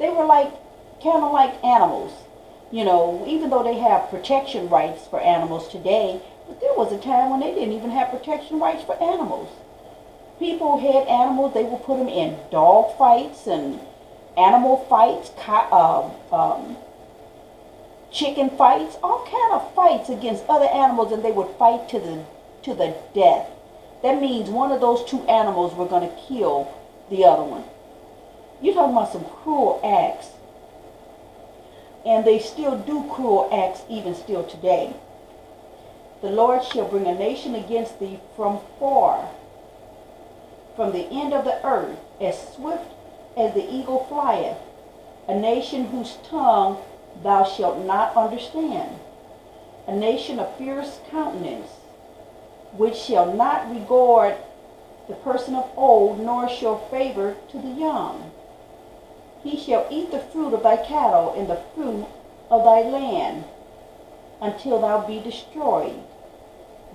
They were like, kind of like animals. You know, even though they have protection rights for animals today, but there was a time when they didn't even have protection rights for animals. People had animals, they would put them in dog fights and animal fights, chicken fights, all kind of fights against other animals, and they would fight to the death. That means one of those two animals were going to kill the other one. You're talking about some cruel acts. And they still do cruel acts even still today. The Lord shall bring a nation against thee from far, from the end of the earth, as swift as the eagle flieth, a nation whose tongue thou shalt not understand, a nation of fierce countenance, which shall not regard the person of old, nor show favor to the young. He shall eat the fruit of thy cattle and the fruit of thy land, until thou be destroyed,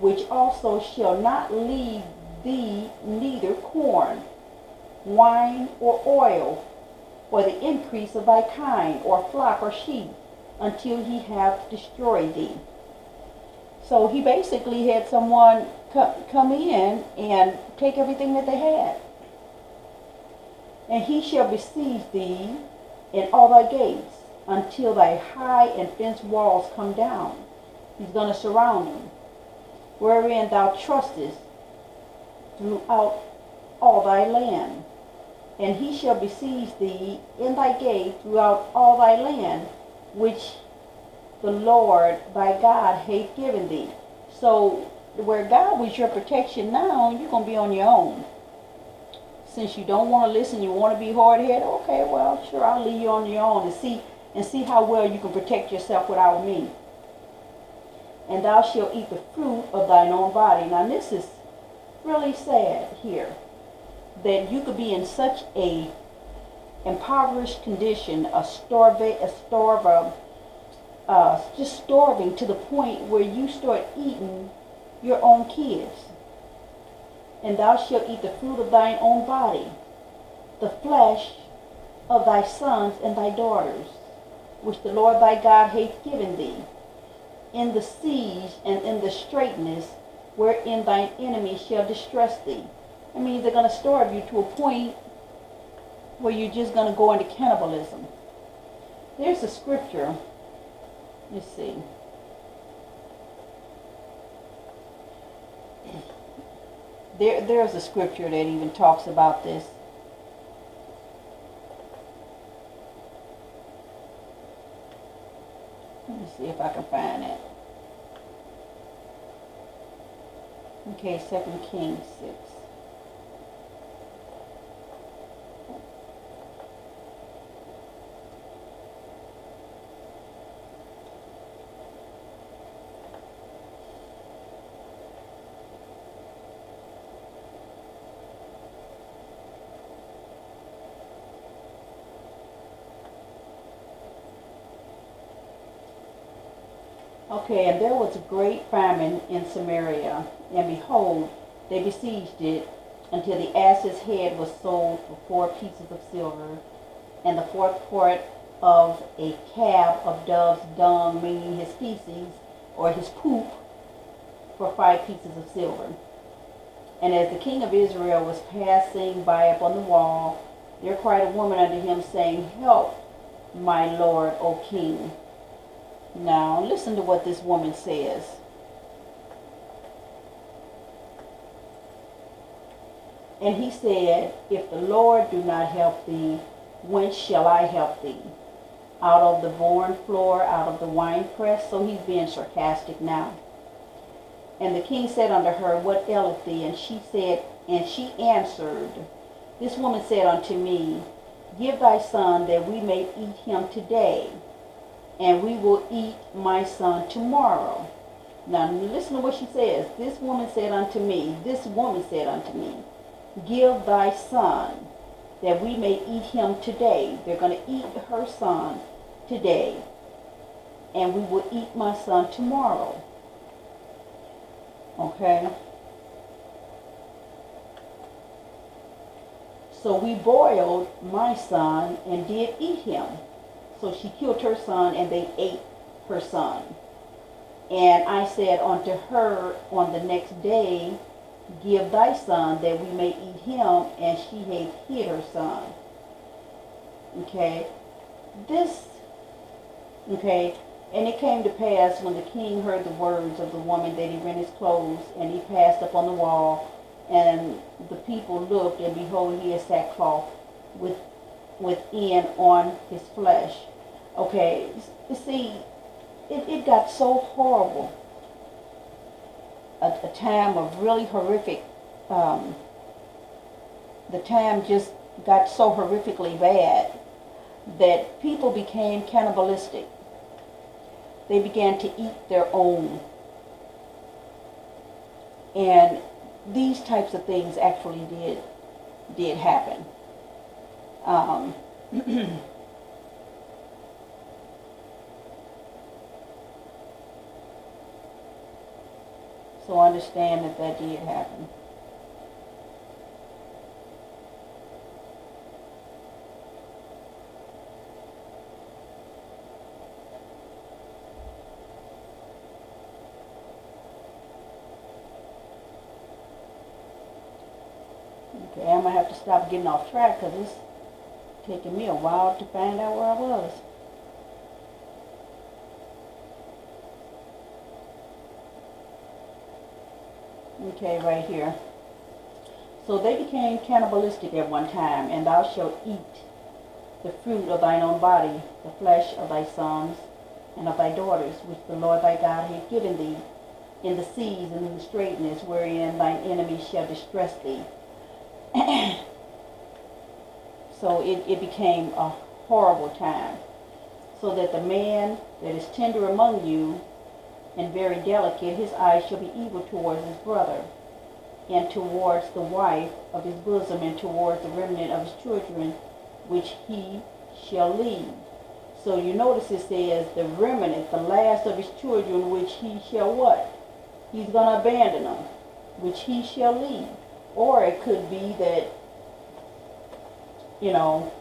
which also shall not leave thee neither corn, wine, or oil, or the increase of thy kind, or flock or sheep, until he have destroyed thee. So he basically had someone come in and take everything that they had. And he shall besiege thee in all thy gates, until thy high and fenced walls come down. He's going to surround you, wherein thou trustest throughout all thy land. And he shall besiege thee in thy gate throughout all thy land, which the Lord thy God hath given thee. So where God was your protection, now you're going to be on your own. Since you don't want to listen, you want to be hard-headed, okay, well, sure, I'll leave you on your own and see how well you can protect yourself without me. And thou shalt eat the fruit of thine own body. Now this is really sad here, that you could be in such a impoverished condition, just starving to the point where you start eating your own kids. And thou shalt eat the fruit of thine own body, the flesh of thy sons and thy daughters, which the Lord thy God hath given thee, in the siege and in the straitness wherein thine enemies shall distress thee. That means they're going to starve you to a point where you're just going to go into cannibalism. There's a scripture. Let's see. There's a scripture that even talks about this. Let me see if I can find it. Okay, 2 Kings 6. Okay, and there was a great famine in Samaria, and behold, they besieged it until the ass's head was sold for 4 pieces of silver, and the 4th part of a cab of dove's dung, meaning his feces, or his poop, for 5 pieces of silver. And as the king of Israel was passing by upon the wall, there cried a woman unto him, saying, Help, my lord, O king. Now, listen to what this woman says. And he said, If the Lord do not help thee, whence shall I help thee? Out of the barn floor, out of the winepress? So he's being sarcastic now. And the king said unto her, What aileth thee? And she answered, This woman said unto me, Give thy son, that we may eat him today, and we will eat my son tomorrow. Now listen to what she says. This woman said unto me, Give thy son, that we may eat him today. They're going to eat her son today, and we will eat my son tomorrow. Okay? So we boiled my son and did eat him. So she killed her son, and they ate her son. And I said unto her on the next day, give thy son that we may eat him. And she hath hid her son. Okay. And it came to pass, when the king heard the words of the woman, that he rent his clothes, and he passed upon the wall. And the people looked, and behold, he had sackcloth within on his flesh. Okay, you see, it got so horrible. A time of really horrific, the time just got so horrifically bad that people became cannibalistic. They began to eat their own. And these types of things actually did happen. So understand that did happen. Okay, I'm going to have to stop getting off track because it's taking me a while to find out where I was. Okay, right here. So they became cannibalistic at one time, and thou shalt eat the fruit of thine own body, the flesh of thy sons and of thy daughters, which the Lord thy God hath given thee, in the seas and in the straitness wherein thine enemies shall distress thee. So it became a horrible time, so that the man that is tender among you and very delicate, his eyes shall be evil towards his brother, and towards the wife of his bosom, and towards the remnant of his children, which he shall leave. So you notice it says the remnant, the last of his children, which he shall what? He's going to abandon them, which he shall leave. Or it could be that, you know,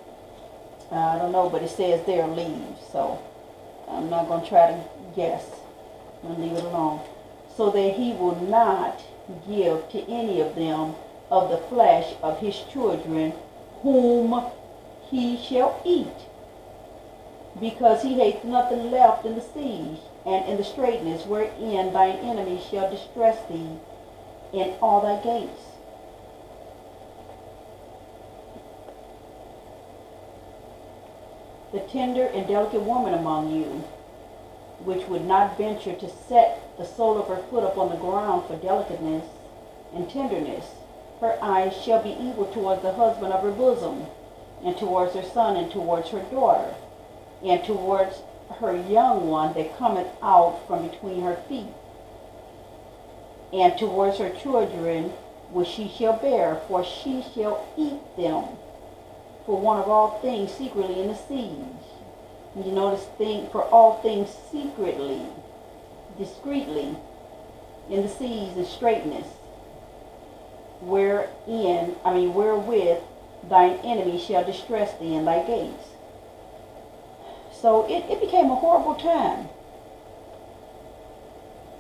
I don't know, but it says there leave. So I'm not going to try to guess. I'm going to leave it alone. So that he will not give to any of them of the flesh of his children whom he shall eat, because he hath nothing left in the siege and in the straitness wherein thine enemies shall distress thee in all thy gates. The tender and delicate woman among you, which would not venture to set the sole of her foot upon the ground for delicateness and tenderness, her eyes shall be evil towards the husband of her bosom, and towards her son, and towards her daughter, and towards her young one that cometh out from between her feet, and towards her children which she shall bear, for she shall eat them for one of all things secretly in the siege. And you notice for all things secretly, discreetly, in the seas and straitness, wherewith thine enemy shall distress thee in thy gates. So it became a horrible time.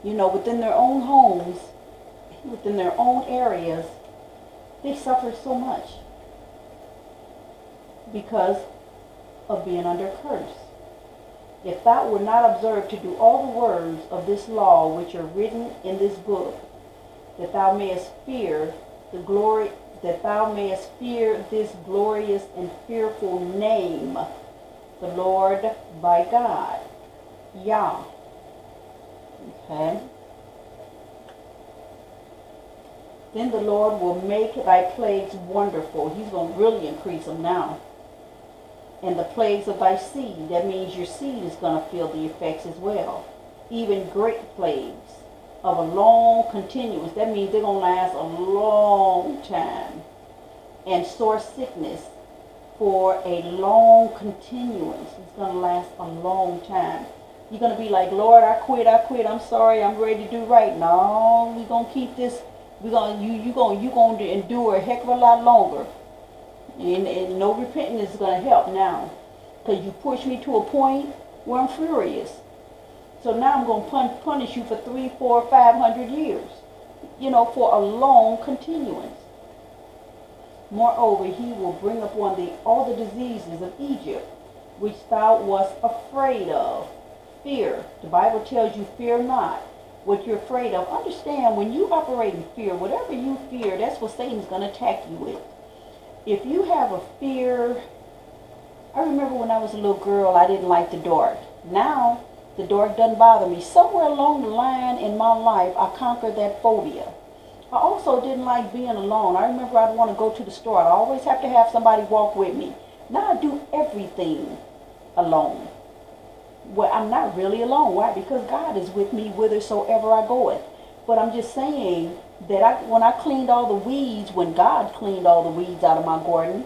You know, within their own homes, within their own areas, they suffered so much because of being under curse. If thou wilt not observe to do all the words of this law which are written in this book, that thou mayest fear this glorious and fearful name, the Lord thy God, Yah. Okay. Then the Lord will make thy plagues wonderful. He's going to really increase them now. And the plagues of thy seed, that means your seed is going to feel the effects as well. Even great plagues of a long continuance. That means they're going to last a long time. And sore sickness for a long continuance. It's going to last a long time. You're going to be like, Lord, I quit, I'm sorry, I'm ready to do right. No, we're going to keep this. You're going to endure a heck of a lot longer. And no repenting is going to help now. Because you push me to a point where I'm furious. So now I'm going to punish you for 3, 4, 500 years. For a long continuance. Moreover, he will bring upon thee all the diseases of Egypt, which thou wast afraid of. Fear. The Bible tells you, fear not what you're afraid of. Understand, when you operate in fear, whatever you fear, that's what Satan's going to attack you with. If you have a fear, I remember when I was a little girl, I didn't like the dark. Now, the dark doesn't bother me. Somewhere along the line in my life, I conquered that phobia. I also didn't like being alone. I remember I'd want to go to the store. I'd always have to have somebody walk with me. Now I do everything alone. Well, I'm not really alone. Why? Because God is with me whithersoever I goeth. But I'm just saying that when I cleaned all the weeds, when God cleaned all the weeds out of my garden,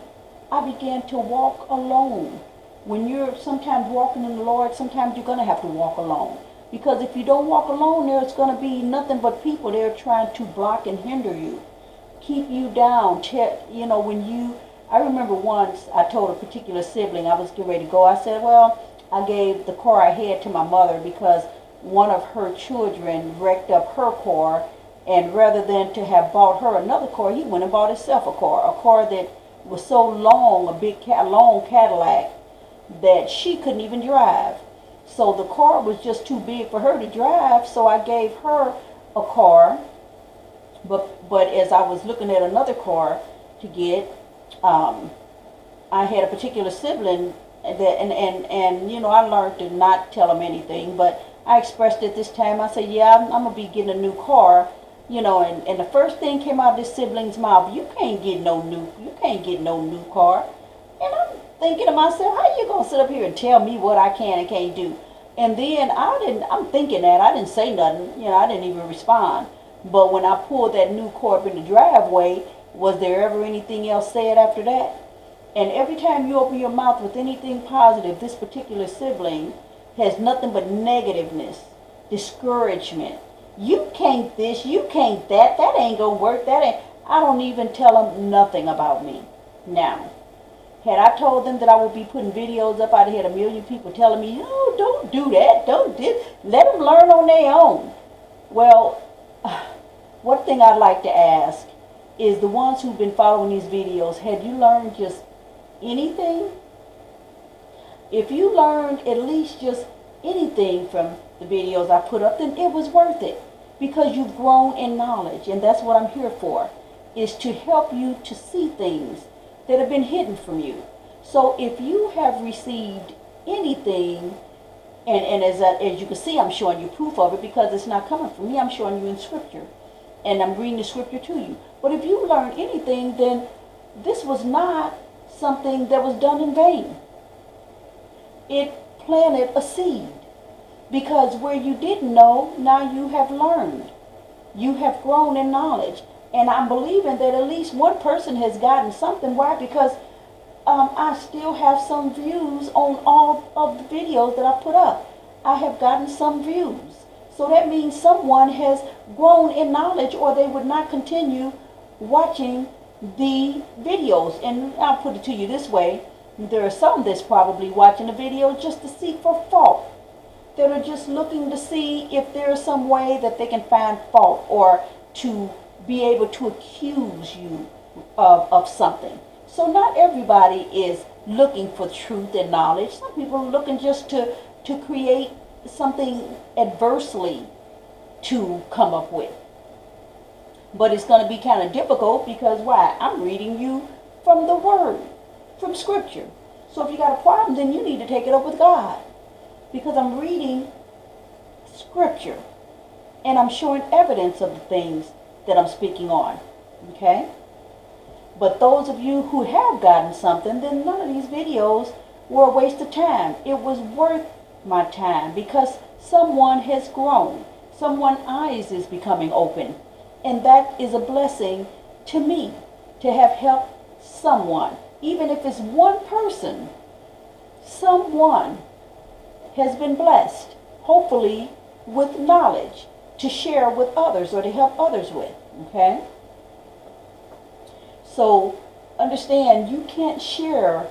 I began to walk alone. When you're sometimes walking in the Lord, sometimes you're going to have to walk alone. Because if you don't walk alone, there's going to be nothing but people there trying to block and hinder you, keep you down. I remember once I told a particular sibling, I was getting ready to go. I said, well, I gave the car I had to my mother because one of her children wrecked up her car, and rather than to have bought her another car, he went and bought himself a car that was so long, long Cadillac, that she couldn't even drive. So the car was just too big for her to drive, so I gave her a car. But as I was looking at another car to get, I had a particular sibling that, and I learned to not tell him anything, but I expressed it this time. I said, yeah, I'm going to be getting a new car, and the first thing came out of this sibling's mouth, you can't get no new car. And I'm thinking to myself, how you going to sit up here and tell me what I can and can't do? And then I'm thinking that I didn't say nothing, I didn't even respond. But when I pulled that new car up in the driveway, was there ever anything else said after that? And every time you open your mouth with anything positive, this particular sibling has nothing but negativeness, discouragement. You can't this, you can't that ain't gonna work, I don't even tell them nothing about me. Now, had I told them that I would be putting videos up, I'd had a million people telling me, oh, don't do that, don't this, let them learn on their own. Well, one thing I'd like to ask is the ones who've been following these videos, had you learned just anything? If you learned at least just anything from the videos I put up, then it was worth it, because you've grown in knowledge, and that's what I'm here for, is to help you to see things that have been hidden from you. So if you have received anything, and as you can see, I'm showing you proof of it, because it's not coming from me, I'm showing you in Scripture, and I'm reading the Scripture to you. But if you learned anything, then this was not something that was done in vain. It planted a seed, because where you didn't know, now you have learned. You have grown in knowledge. And I'm believing that at least one person has gotten something. Why? Because I still have some views on all of the videos that I put up. I have gotten some views. So that means someone has grown in knowledge, or they would not continue watching the videos. And I'll put it to you this way. There are some that's probably watching the video just to seek for fault. That are just looking to see if there's some way that they can find fault, or to be able to accuse you of something. So not everybody is looking for truth and knowledge. Some people are looking just to create something adversely to come up with. But it's going to be kind of difficult, because why? I'm reading you from the Word, from Scripture. So if you got a problem, then you need to take it up with God, because I'm reading Scripture, and I'm showing evidence of the things that I'm speaking on. Okay? But those of you who have gotten something, then none of these videos were a waste of time. It was worth my time, because someone has grown. Someone's eyes is becoming open. And that is a blessing to me, to have helped someone. Even if it's one person, someone has been blessed, hopefully with knowledge, to share with others or to help others with. Okay? So understand you can't share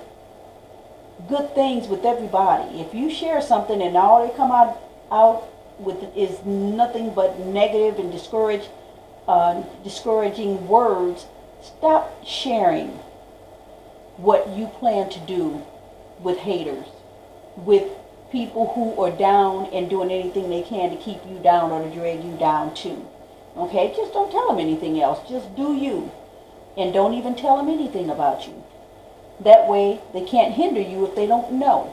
good things with everybody. If you share something and all they come out with is nothing but negative and discouraging words, stop sharing what you plan to do with haters, with people who are down and doing anything they can to keep you down or to drag you down too. Okay, just don't tell them anything else. Just do you. And don't even tell them anything about you. That way, they can't hinder you if they don't know.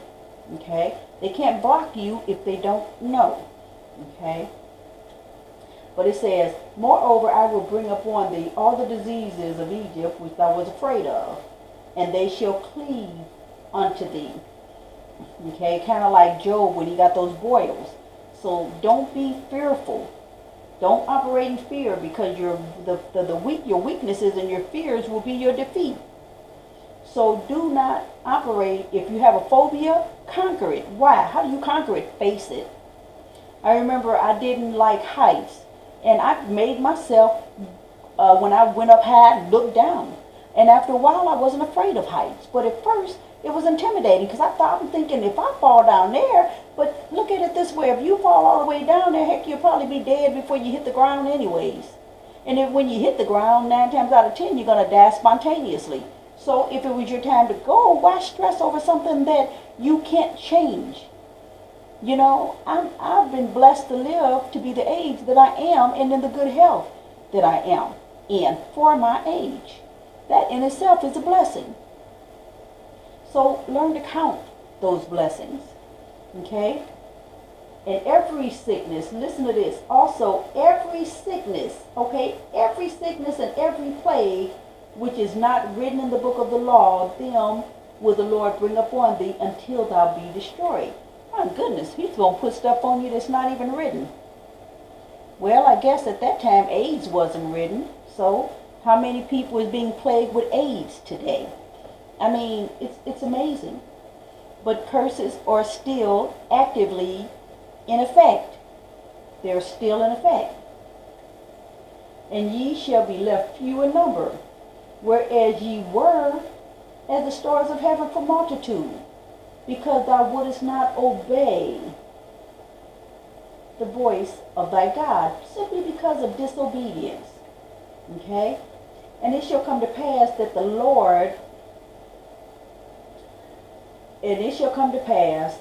Okay? They can't block you if they don't know. Okay? But it says, moreover, I will bring upon thee all the diseases of Egypt which thou was afraid of, and they shall cleave unto thee. Okay? Kind of like Job when he got those boils. So don't be fearful. Don't operate in fear, because your weaknesses and your fears will be your defeat. So do not operate. If you have a phobia, conquer it. Why? How do you conquer it? Face it. I remember I didn't like heights, and I made myself, when I went up high, look down. And after a while, I wasn't afraid of heights. But at first, it was intimidating, because I'm thinking, if I fall down there, but look at it this way, if you fall all the way down there, heck, you'll probably be dead before you hit the ground anyways. And if when you hit the ground, 9 times out of 10, you're going to die spontaneously. So if it was your time to go, why stress over something that you can't change? You know, I've been blessed to live to be the age that I am, and in the good health that I am in for my age. That in itself is a blessing. So learn to count those blessings. Okay? And every sickness, listen to this, also every sickness, okay, every sickness and every plague which is not written in the book of the law, them will the Lord bring upon thee until thou be destroyed. My goodness, he's going to put stuff on you that's not even written. Well, I guess at that time AIDS wasn't written, so how many people is being plagued with AIDS today? I mean, it's amazing. But curses are still actively in effect. They're still in effect. And ye shall be left few in number, whereas ye were as the stars of heaven for multitude, because thou wouldest not obey the voice of thy God, simply because of disobedience. Okay? And it shall come to pass that the Lord, and it shall come to pass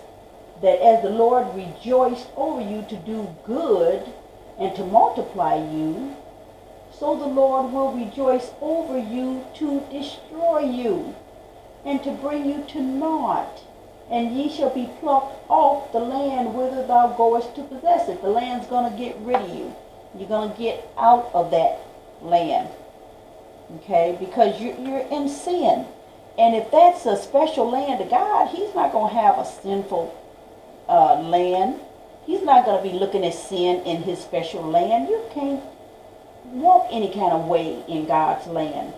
that as the Lord rejoiced over you to do good and to multiply you, so the Lord will rejoice over you to destroy you and to bring you to naught. And ye shall be plucked off the land whither thou goest to possess it. The land's going to get rid of you. You're going to get out of that land. Okay? Because you're in sin. And if that's a special land to God, he's not going to have a sinful land. He's not going to be looking at sin in his special land. You can't walk any kind of way in God's land.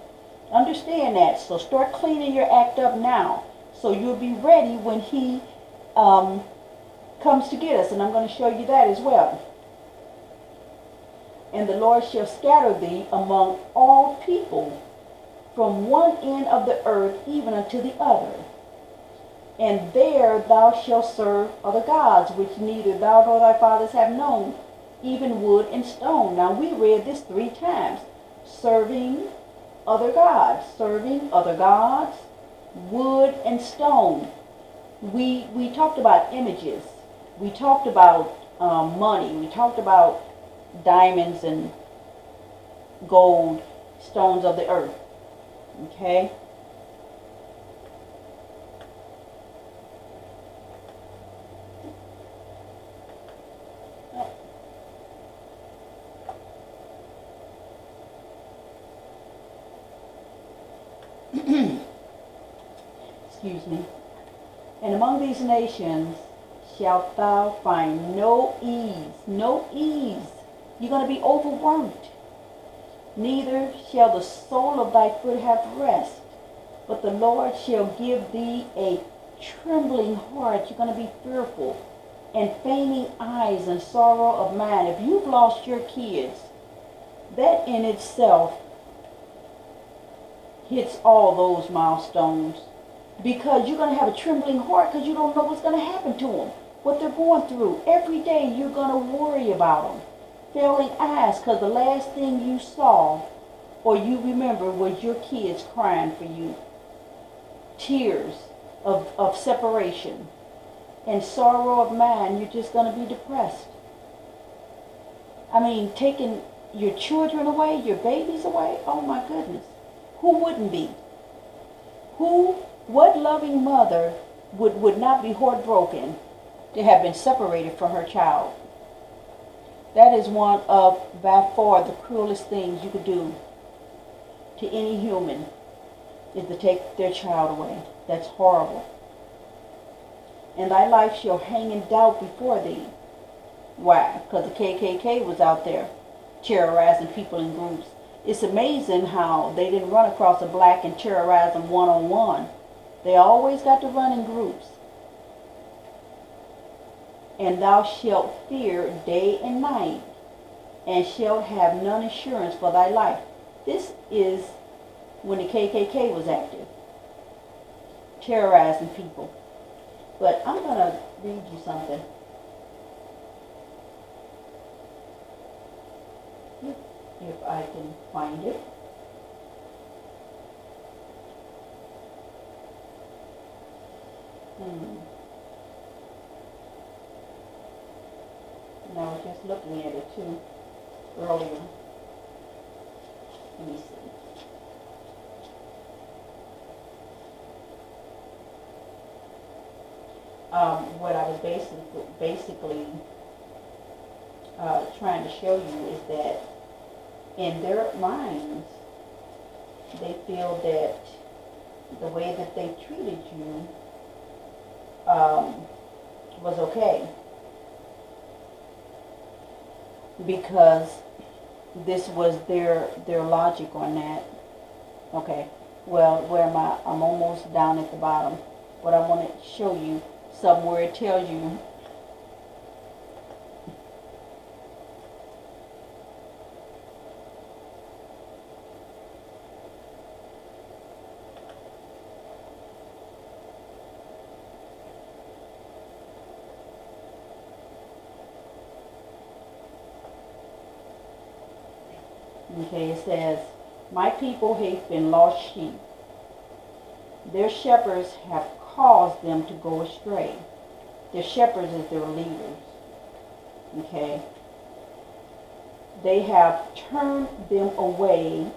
Understand that. So start cleaning your act up now, so you'll be ready when he comes to get us. And I'm going to show you that as well. And the Lord shall scatter thee among all people, from one end of the earth even unto the other. And there thou shalt serve other gods, which neither thou nor thy fathers have known, even wood and stone. Now we read this 3 times. Serving other gods, wood and stone. We talked about images. We talked about money. We talked about diamonds and gold, stones of the earth. Okay? Excuse me. And among these nations shalt thou find no ease. No ease. You're going to be overworked. Neither shall the sole of thy foot have rest, but the Lord shall give thee a trembling heart. You're going to be fearful, and fainting eyes and sorrow of mind. If you've lost your kids, that in itself hits all those milestones, because you're going to have a trembling heart because you don't know what's going to happen to them, what they're going through. Every day you're going to worry about them. Failing eyes because the last thing you saw or you remember was your kids crying for you. Tears of separation and sorrow of mind. You're just going to be depressed. I mean, taking your children away, your babies away, oh my goodness. Who wouldn't be? What loving mother would not be heartbroken to have been separated from her child? That is one of, by far, the cruelest things you could do to any human, is to take their child away. That's horrible. And thy life shall hang in doubt before thee. Why? Because the KKK was out there terrorizing people in groups. It's amazing how they didn't run across a black and terrorize them one-on-one. They always got to run in groups. And thou shalt fear day and night, and shalt have none assurance for thy life. This is when the KKK was active, terrorizing people. But I'm going to read you something. If I can find it. And I was just looking at it too earlier. Let me see. What I was basically trying to show you is that in their minds, they feel that the way that they treated you was okay, because this was their logic on that. Okay, well, where am I? I'm almost down at the bottom, but I want to show you somewhere it tells you okay, it says, my people have been lost sheep. Their shepherds have caused them to go astray. Their shepherds is their leaders. Okay. They have turned them away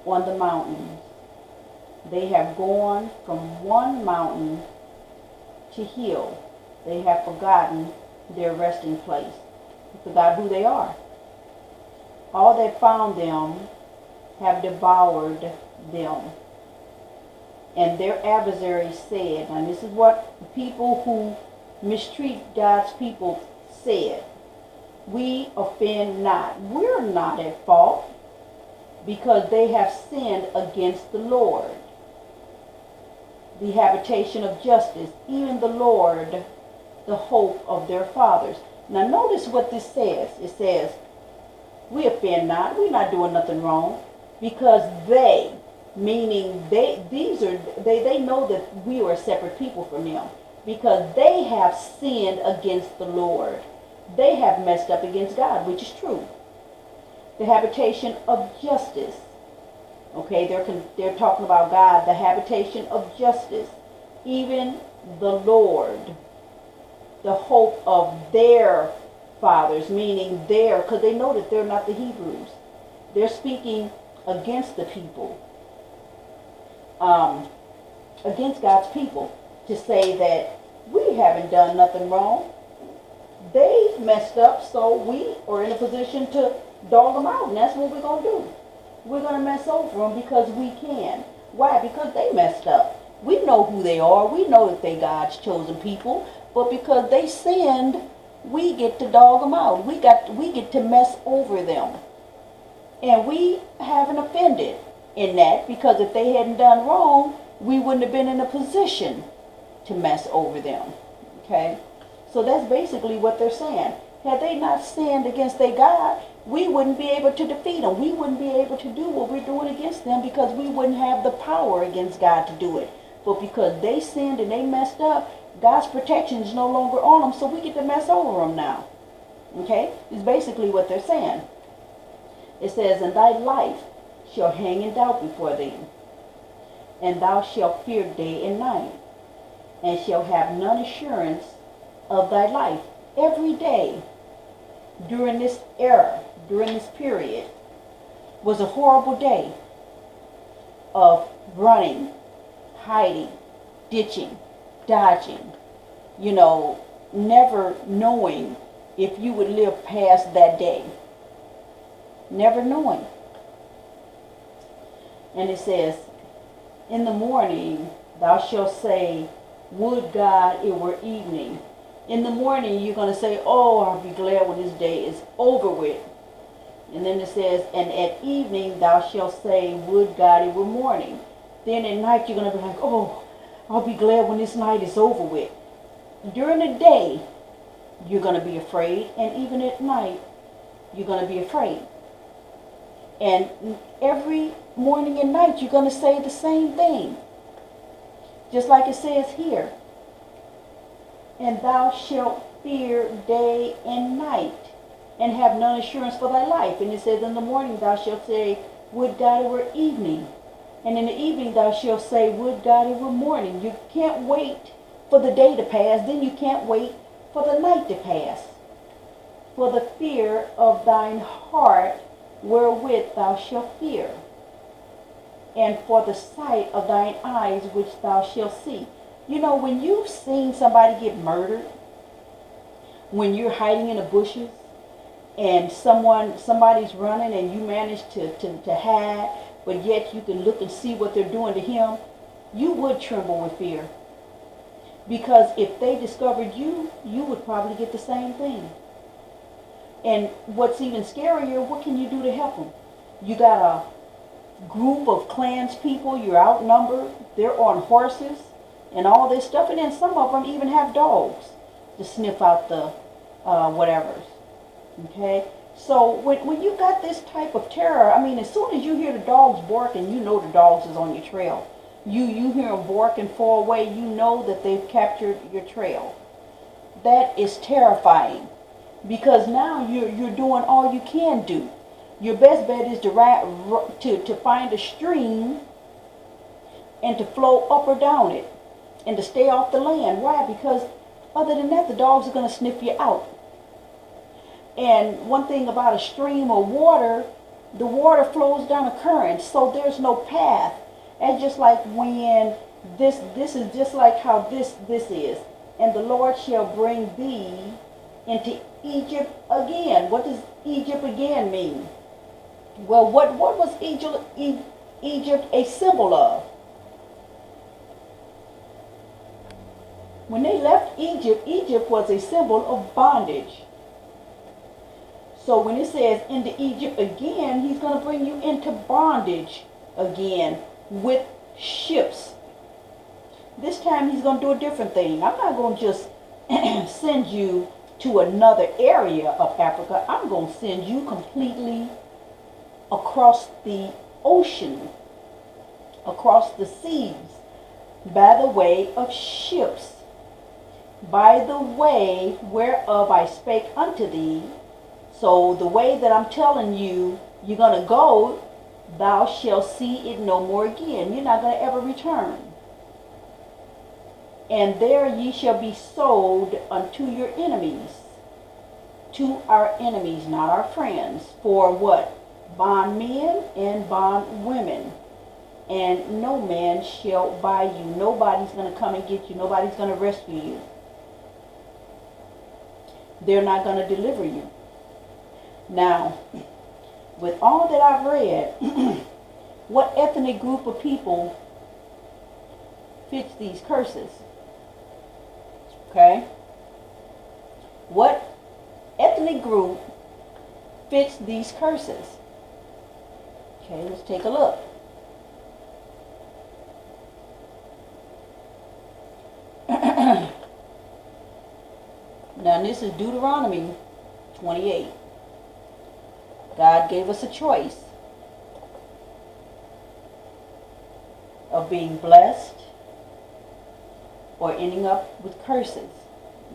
on the mountains. They have gone from one mountain to hill. They have forgotten their resting place. They forgot who they are. All that found them have devoured them. And their adversaries said, and this is what the people who mistreat God's people said, we offend not. We're not at fault, because they have sinned against the Lord, the habitation of justice, even the Lord, the hope of their fathers. Now notice what this says. It says, we offend not. We're not doing nothing wrong, because they, meaning they know that we are a separate people from them, because they have sinned against the Lord. They have messed up against God, which is true. The habitation of justice. Okay, they're talking about God, the habitation of justice. Even the Lord, the hope of their fathers, meaning their, because they know that they're not the Hebrews. They're speaking against the people, against God's people, to say that we haven't done nothing wrong. They messed up, so we are in a position to dog them out, and that's what we're going to do. We're going to mess over them because we can. Why? Because they messed up. We know who they are. We know that they're God's chosen people, but because they sinned, we get to dog them out. We get to mess over them. And we haven't offended in that, because if they hadn't done wrong, we wouldn't have been in a position to mess over them. Okay? So that's basically what they're saying. Had they not sinned against their God, we wouldn't be able to defeat them. We wouldn't be able to do what we're doing against them because we wouldn't have the power against God to do it. But because they sinned and they messed up, God's protection is no longer on them, so we get to mess over them now. Okay? It's basically what they're saying. It says, and thy life shall hang in doubt before thee, and thou shalt fear day and night, and shall have none assurance of thy life. Every day during this era, during this period, was a horrible day of running, hiding, ditching, dodging, never knowing if you would live past that day. Never knowing. And it says, in the morning thou shalt say, would God it were evening. In the morning you're going to say, oh, I'll be glad when this day is over with. And then it says, and at evening thou shalt say, would God it were morning. Then at night you're going to be like, oh, I'll be glad when this night is over with. During the day, you're going to be afraid. And even at night, you're going to be afraid. And every morning and night, you're going to say the same thing. Just like it says here. And thou shalt fear day and night, and have none assurance for thy life. And it says, in the morning thou shalt say, would God it were evening. And in the evening thou shalt say, would God it were morning. You can't wait for the day to pass, then you can't wait for the night to pass. For the fear of thine heart wherewith thou shalt fear, and for the sight of thine eyes which thou shalt see. When you've seen somebody get murdered, when you're hiding in the bushes, and somebody's running and you manage to hide, but yet you can look and see what they're doing to him, you would tremble with fear. Because if they discovered you, you would probably get the same thing. And what's even scarier, what can you do to help them? You got a group of clans people, you're outnumbered, they're on horses and all this stuff, and then some of them even have dogs to sniff out the whatevers. Okay? So when you got this type of terror, as soon as you hear the dogs barking, you know the dogs is on your trail. You hear them barking far away, you know that they've captured your trail. That is terrifying, because now you're doing all you can do. Your best bet is to find a stream and to flow up or down it, and to stay off the land. Why? Because other than that, the dogs are going to sniff you out. And one thing about a stream of water, the water flows down a current, so there's no path. And just like when this is just like how this is. And the Lord shall bring thee into Egypt again. What does Egypt again mean? Well, what was Egypt a symbol of? When they left Egypt, Egypt was a symbol of bondage. So when it says into Egypt again, he's going to bring you into bondage again with ships. This time he's going to do a different thing. I'm not going to just send you to another area of Africa. I'm going to send you completely across the ocean, across the seas, by the way of ships, by the way whereof I spake unto thee. So the way that I'm telling you, you're going to go, thou shalt see it no more again. You're not going to ever return. And there ye shall be sold unto your enemies. To our enemies, not our friends. For what? Bondmen and bondwomen. And no man shall buy you. Nobody's going to come and get you. Nobody's going to rescue you. They're not going to deliver you. Now, with all that I've read, what ethnic group of people fits these curses? Okay? What ethnic group fits these curses? Okay, let's take a look. Now, this is Deuteronomy 28. God gave us a choice of being blessed or ending up with curses.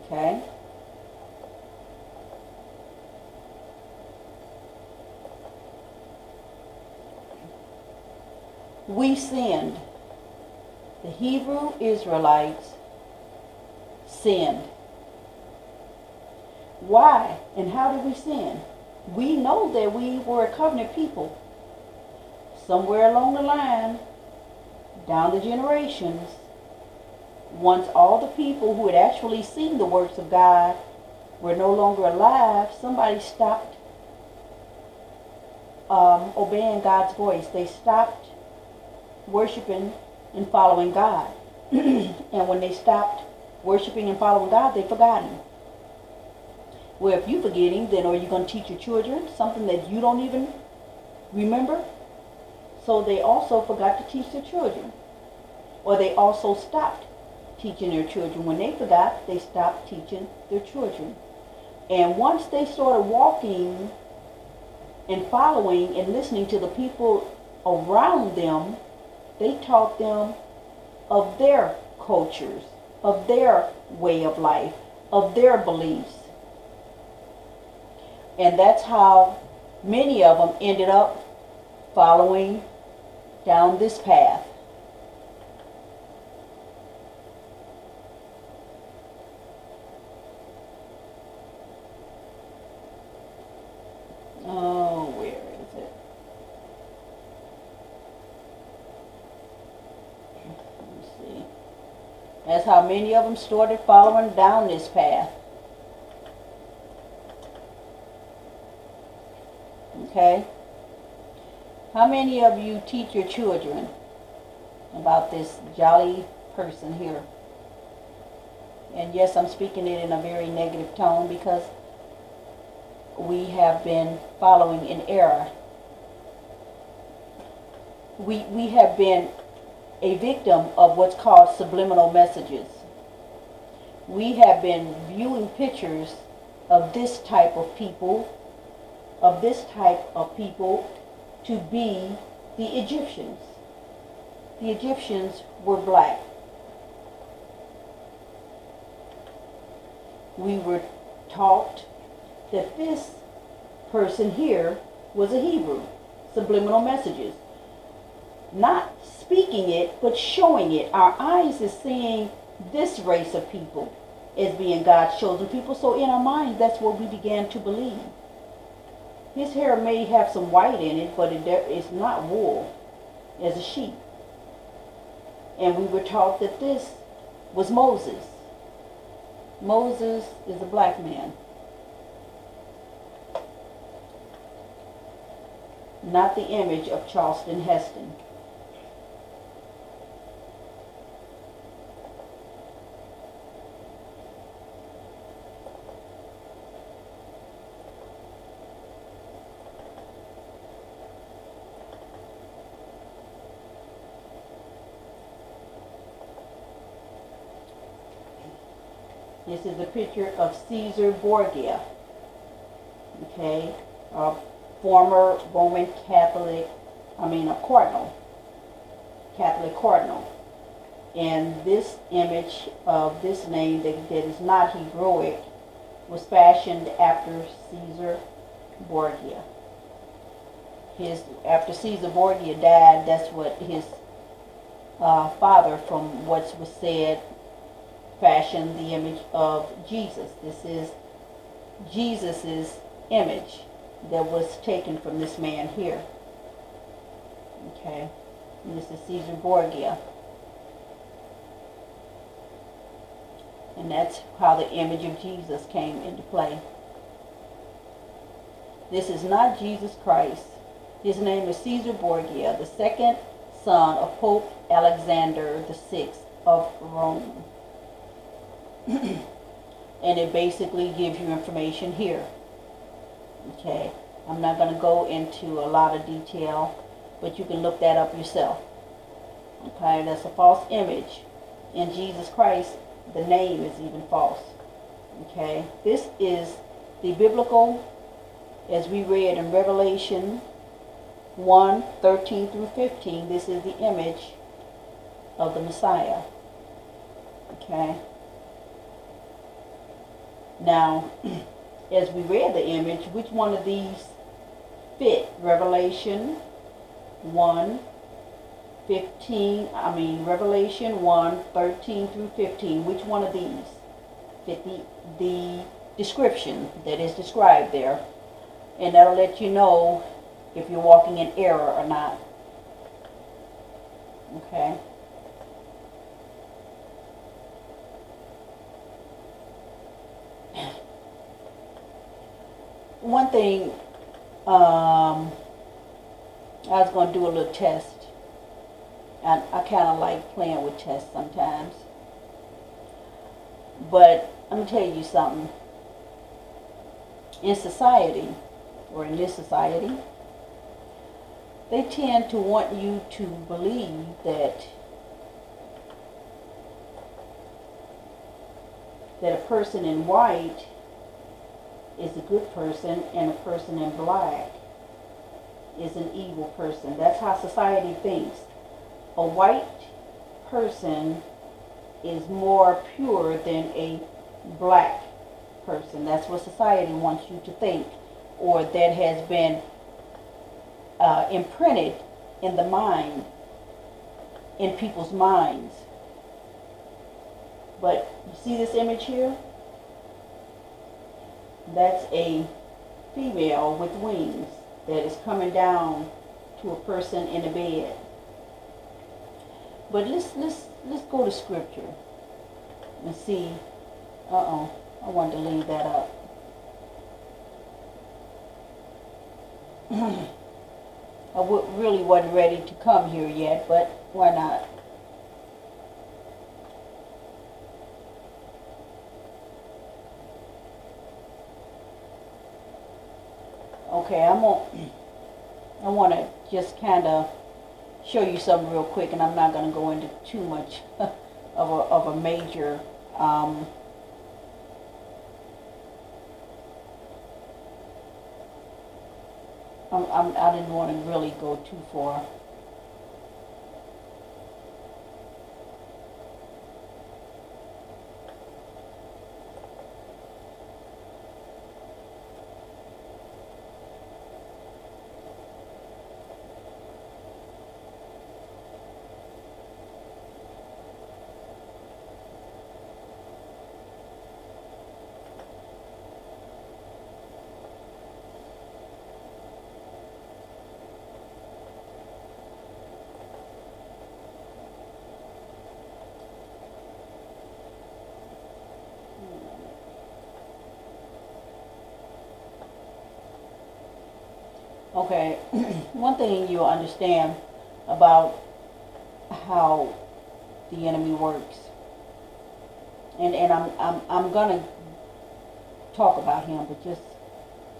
Okay? We sinned. The Hebrew Israelites sinned. Why and how did we sin? We know that we were a covenant people. Somewhere along the line, down the generations, once all the people who had actually seen the works of God were no longer alive, somebody stopped obeying God's voice. They stopped worshiping and following God. And when they stopped worshiping and following God, they forgot Him. Well, if you forget Him, then are you going to teach your children something that you don't even remember? So they also forgot to teach their children. Or they also stopped teaching their children. When they forgot, they stopped teaching their children. And once they started walking and following and listening to the people around them, they taught them of their cultures, of their way of life, of their beliefs. And that's how many of them ended up following down this path. Oh, where is it? Let me see. That's how many of them started following down this path. Okay? How many of you teach your children about this jolly person here? And yes, I'm speaking it in a very negative tone because we have been following an error. We have been a victim of what's called subliminal messages. We have been viewing pictures of this type of people, to be the Egyptians. The Egyptians were black. We were taught that this person here was a Hebrew. Subliminal messages. Not speaking it, but showing it. Our eyes is seeing this race of people as being God's chosen people. So in our minds, that's what we began to believe. His hair may have some white in it, but it's not wool as a sheep. And we were taught that this was Moses. Moses is a black man. Not the image of Charleston Heston. This is a picture of Caesar Borgia, okay, a former Roman Catholic, Catholic cardinal. And this image of this name that is not Heroic was fashioned after Caesar Borgia. After Caesar Borgia died, that's what his father, from what was said, fashioned the image of Jesus. This is Jesus's image that was taken from this man here. Okay, and this is Caesar Borgia. And that's how the image of Jesus came into play. This is not Jesus Christ. His name is Caesar Borgia, the second son of Pope Alexander VI of Rome. And it basically gives you information here. Okay, I'm not going to go into a lot of detail, but you can look that up yourself. Okay, that's a false image. In Jesus Christ, the name is even false. Okay, this is the biblical As we read in Revelation 1:13 through 15, this is the image of the Messiah. Okay. Now, as we read the image, which one of these fit? Revelation 1:13 through 15. Which one of these fit the description that is described there? And that'll let you know if you're walking in error or not. Okay. One thing, I was going to do a little test. I kind of like playing with tests sometimes. But I'm going to tell you something. In society, or in this society, they tend to want you to believe that a person in white is a good person and a person in black is an evil person. That's how society thinks. A white person is more pure than a black person. That's what society wants you to think, or that has been imprinted in the mind, in people's minds. But you see this image here? That's a female with wings that is coming down to a person in a bed. But let's go to scripture and see. I wanted to leave that up. I really wasn't ready to come here yet, but why not? Okay, I want to just kind of show you something real quick, and I'm not going to go into too much of a major I didn't want to really go too far. Okay, one thing you'll understand about how the enemy works, and I'm gonna talk about him, but just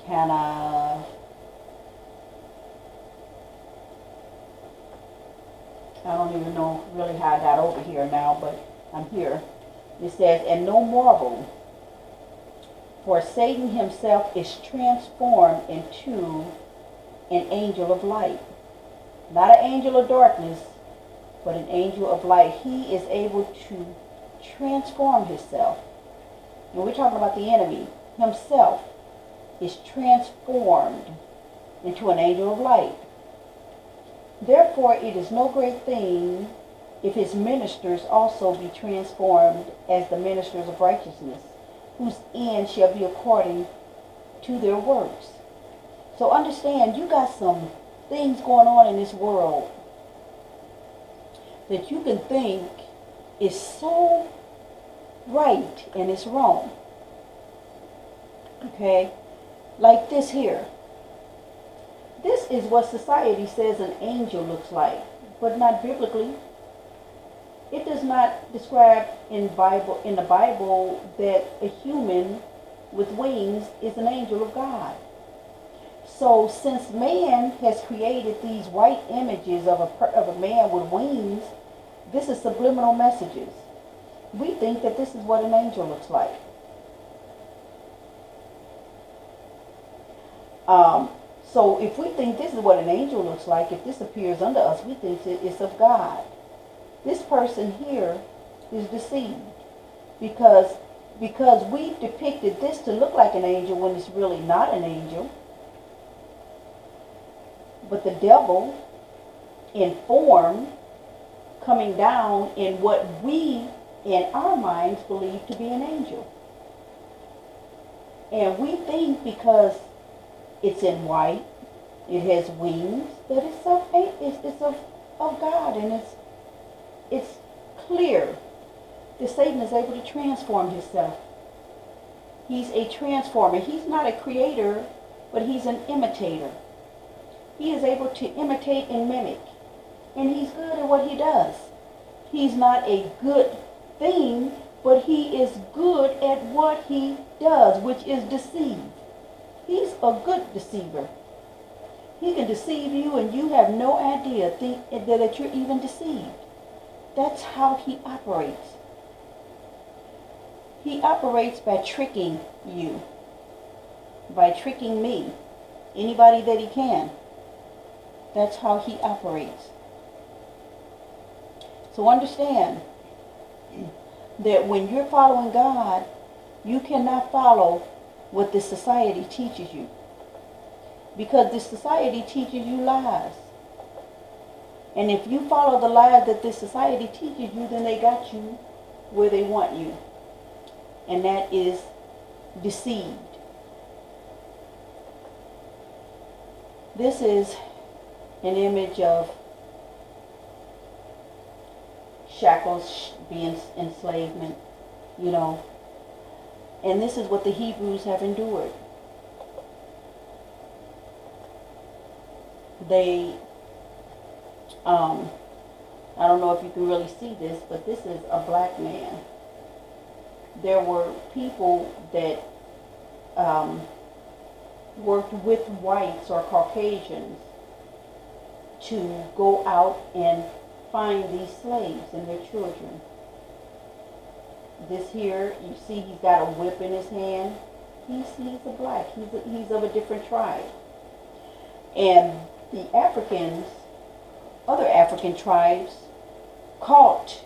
kind of, I don't even know really how I got over here now, but I'm here. It says, and no marvel, for Satan himself is transformed into an angel of light. Not an angel of darkness, but an angel of light. He is able to transform himself. And we're talking about the enemy. Himself is transformed into an angel of light. Therefore, it is no great thing if his ministers also be transformed as the ministers of righteousness, whose end shall be according to their works. So understand, you got some things going on in this world that you can think is so right and it's wrong. Okay? Like this here. This is what society says an angel looks like, but not biblically. It does not describe in the Bible that a human with wings is an angel of God. So since man has created these white images of a man with wings, this is subliminal messages. We think that this is what an angel looks like. Um, so if we think this is what an angel looks like, if this appears under us, we think it's of God. This person here is deceived because we've depicted this to look like an angel when it's really not an angel. But the devil, in form, coming down in what we, in our minds, believe to be an angel. And we think because it's in white, it has wings, that it's of God, and it's clear that Satan is able to transform himself. He's a transformer. He's not a creator, but he's an imitator. He is able to imitate and mimic, and he's good at what he does. He's not a good thing, but he is good at what he does, which is deceive. He's a good deceiver. He can deceive you and you have no idea that you're even deceived. That's how he operates. He operates by tricking you, by tricking me, anybody that he can. That's how he operates. So understand that when you're following God, you cannot follow what this society teaches you. Because this society teaches you lies. And if you follow the lies that this society teaches you, then they got you where they want you. And that is deceived. This is an image of shackles being enslavement, you know. And this is what the Hebrews have endured. They, I don't know if you can really see this, but this is a black man. There were people that worked with whites or Caucasians to go out and find these slaves and their children. This here, you see he's got a whip in his hand. He's a black. He's of a different tribe. And the Africans, other African tribes, caught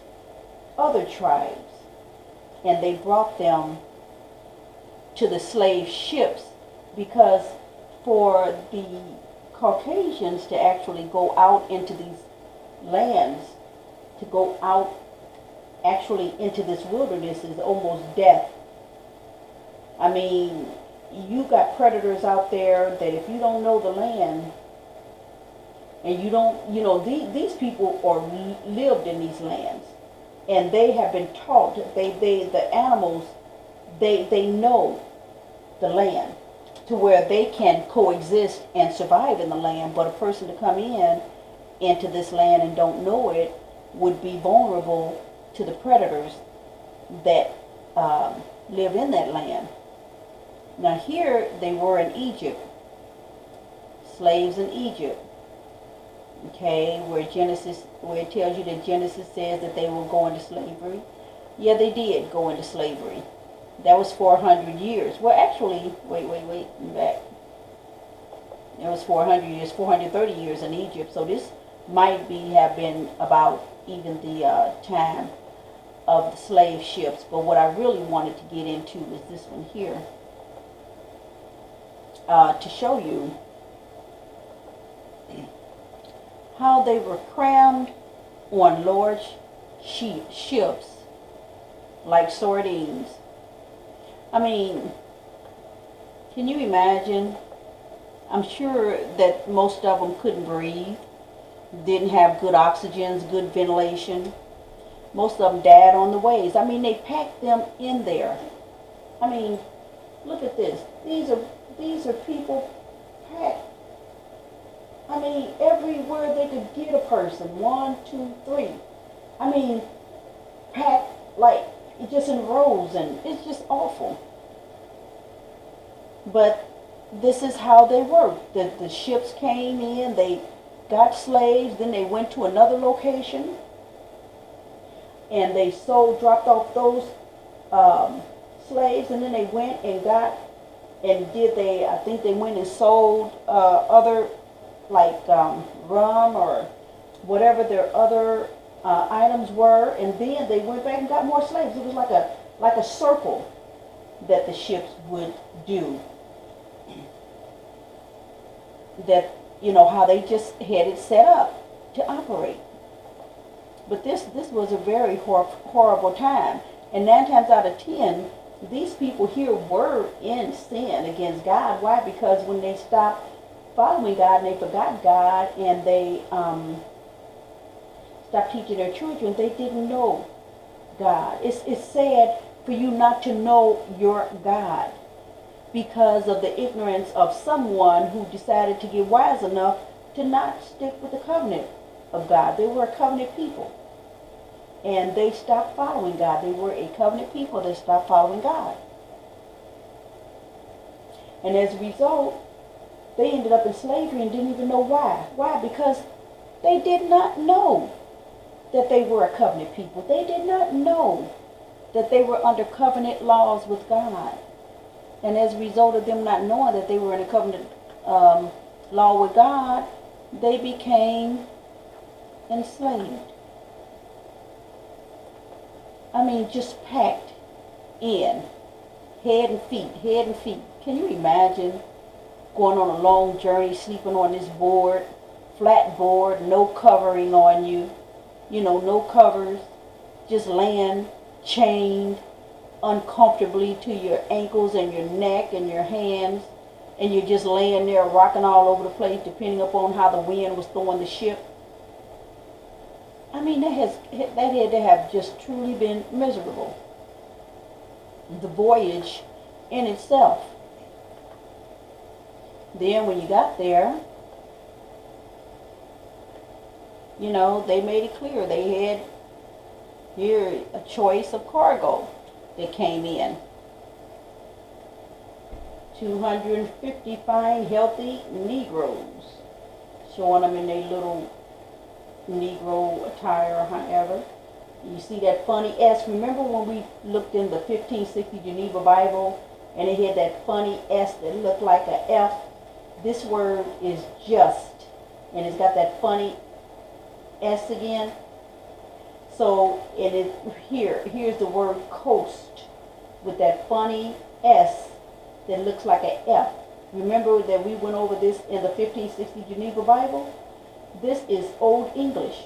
other tribes, and they brought them to the slave ships, because for the Caucasians to actually go out into these lands, to go out actually into this wilderness, is almost death. I mean, you got predators out there that if you don't know the land, and you don't, these people are lived in these lands, and they have been taught, the animals, they know the land, to where they can coexist and survive in the land. But a person to come into this land and don't know it would be vulnerable to the predators that live in that land. Now here they were in Egypt, slaves in Egypt. Okay, where it tells you that Genesis says that they will go into slavery. Yeah, they did go into slavery. That was 400 years. Well, actually, wait, back. It was 400 years, 430 years in Egypt. So this might have been about even the time of the slave ships. But what I really wanted to get into is this one here, to show you how they were crammed on large ships like sardines. I mean, can you imagine? I'm sure that most of them couldn't breathe, didn't have good oxygen, good ventilation. Most of them died on the ways. I mean, they packed them in there. I mean, look at this. These are people packed. I mean, everywhere they could get a person. 1, 2, 3. I mean, packed like just in rows, and it's just awful. But this is how they worked. The ships came in, they got slaves, then they went to another location, and they dropped off those slaves, and then they went and got And did they, I think they went and sold other, like rum or whatever their other items were, and then they went back and got more slaves. It was like a circle that the ships would do. That, how they just had it set up to operate. But this was a very horrible time. And 9 times out of 10, these people here were in sin against God. Why? Because when they stopped following God and they forgot God and they stopped teaching their children, they didn't know God. It's sad for you not to know your God because of the ignorance of someone who decided to get wise enough to not stick with the covenant of God. They were a covenant people. And they stopped following God. They were a covenant people. They stopped following God. And as a result, they ended up in slavery and didn't even know why. Why? Because they did not know that they were a covenant people. They did not know that they were under covenant laws with God. And as a result of them not knowing that they were in a covenant law with God, they became enslaved. I mean, just packed in, head and feet, head and feet. Can you imagine going on a long journey, sleeping on this board, flat board, no covering on you, no covers, just laying chained uncomfortably to your ankles and your neck and your hands, and you're just laying there rocking all over the place depending upon how the wind was throwing the ship. I mean, that had to have just truly been miserable. The voyage in itself. Then when you got there, they made it clear they had here a choice of cargo that came in. 250 fine, healthy Negroes, showing them in their little Negro attire or however. You see that funny S. Remember when we looked in the 1560 Geneva Bible and it had that funny S that looked like a F? This word is just, and it's got that funny S again. So here's the word coast with that funny S that looks like an F. Remember that we went over this in the 1560 Geneva Bible? This is Old English.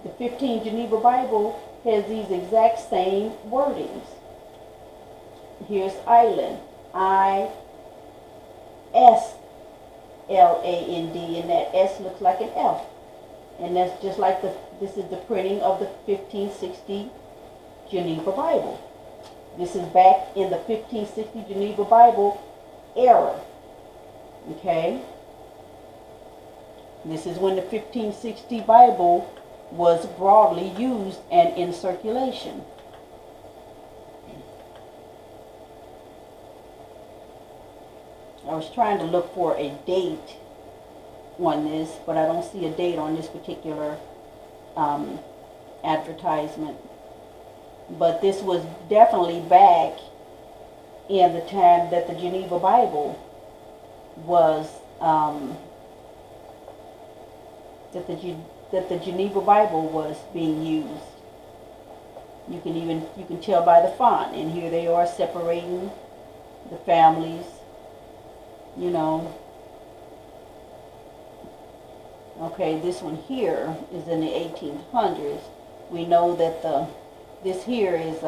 The 15 Geneva Bible has these exact same wordings. Here's island, I-S-L-A-N-D, and that S looks like an F. And that's just like this is the printing of the 1560 Geneva Bible. This is back in the 1560 Geneva Bible era. Okay? This is when the 1560 Bible was broadly used and in circulation. I was trying to look for a date on this, but I don't see a date on this particular advertisement. But this was definitely back in the time that the Geneva Bible was that the Geneva Bible was being used. You can tell by the font, and here they are separating the families, Okay, this one here is in the 1800s. We know that this here is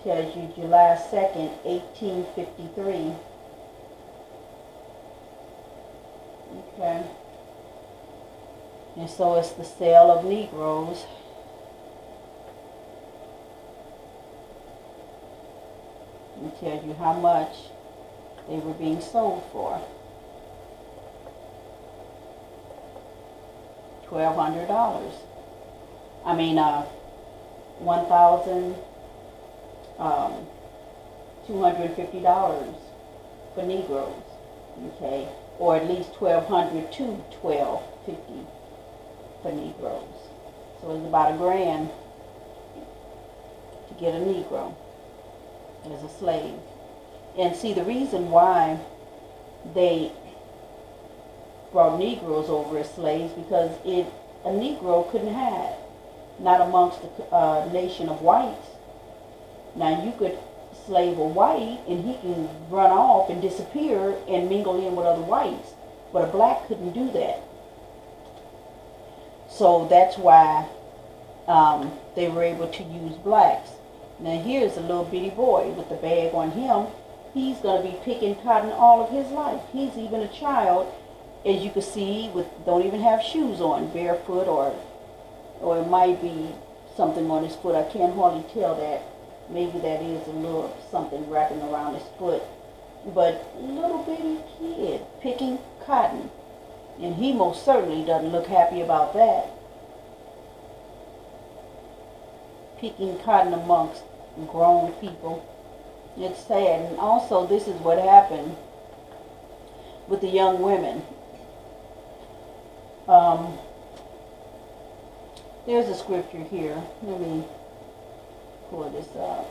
tells you July 2nd, 1853. Okay. And so it's the sale of Negroes. It tells you how much they were being sold for. $1,200. I mean, $1,250 for Negroes. Okay, or at least $1,200 to $1,250 for Negroes. So it's about $1,000 get a Negro as a slave. And see, the reason why they brought Negroes over as slaves, because a Negro couldn't hide, not amongst the nation of whites. Now you could slave a white and he can run off and disappear and mingle in with other whites, but a black couldn't do that. So that's why they were able to use blacks. Now here's a little bitty boy with the bag on him. He's going to be picking cotton all of his life. He's even a child, as you can see, don't even have shoes on, barefoot, or it might be something on his foot. I can't hardly tell that. Maybe that is a little something wrapping around his foot. But little bitty kid picking cotton. And he most certainly doesn't look happy about that. Picking cotton amongst grown people. It's sad. And also, this is what happened with the young women. There's a scripture here. Let me pull this up.